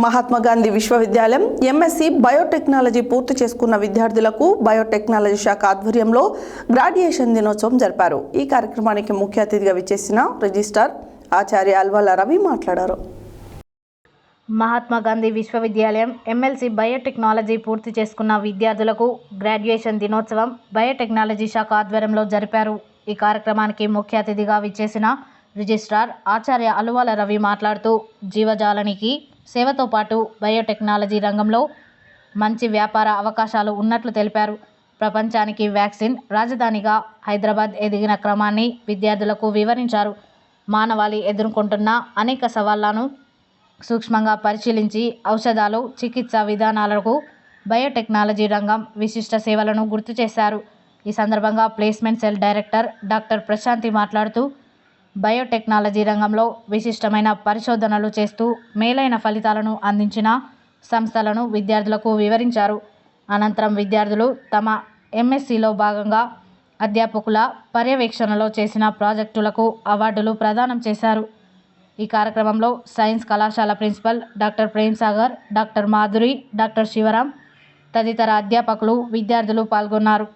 మహాత్మా గాంధీ విశ్వవిద్యాలయం MSc biotechnology పూర్తి చేసుకున్న విద్యార్థులకు బయోటెక్నాలజీ శాఖ ఆధ్వర్యంలో గ్రాడ్యుయేషన్ దినోత్సవం జరిపారు. ఈ కార్యక్రమానికి ముఖ్య అతిథిగా విచ్చేసిన రిజిస్ట్రార్ ఆచార్య అల్వాల రవి మాట్లాడారు. మహాత్మా గాంధీ విశ్వవిద్యాలయం ఎంఎల్సి బయోటెక్నాలజీ పూర్తి చేసుకున్న విద్యార్థులకు గ్రాడ్యుయేషన్ దినోత్సవం బయోటెక్నాలజీ శాఖ ఆధ్వర్యంలో జరిపారు. ఈ కార్యక్రమానికి ముఖ్య అతిథిగా విచ్చేసిన రిజిస్ట్రార్ ఆచార్య అల్వాల రవి మాట్లాడుతూ జీవజాలానికి సేవతో పాటు బయోటెక్నాలజీ రంగంలో మంచి వ్యాపార అవకాశాలు ఉన్నట్లు తెలిపారు. ప్రపంచానికి వ్యాక్సిన్ రాజధానిగా హైదరాబాద్ ఎదిగిన క్రమాన్ని విద్యార్థులకు వివరించారు. మానవాళి ఎదుర్కొంటున్న అనేక సవాళ్లను సూక్ష్మంగా పరిశీలించి ఔషధాలు, చికిత్సా విధానాలకు బయోటెక్నాలజీ రంగం విశిష్ట సేవలను గుర్తు చేశారు. ఈ సందర్భంగా placement cell director doctor Prashanti మాట్లాడుతూ బయోటెక్నాలజీ రంగంలో విశిష్టమైన పరిశోధనలు చేస్తూ మేలైన ఫలితాలను అందించిన సంస్థలను విద్యార్థులకు వివరించారు. అనంతరం విద్యార్థులు తమ ఎంఎస్సిలో భాగంగా అధ్యాపకుల పర్యవేక్షణలో చేసిన ప్రాజెక్టులకు అవార్డులు ప్రదానం చేశారు. ఈ కార్యక్రమంలో సైన్స్ కళాశాల principal doctor Prem Sagar, doctor Madhuri, doctor Shivaram తదితర అధ్యాపకులు, విద్యార్థులు పాల్గొన్నారు.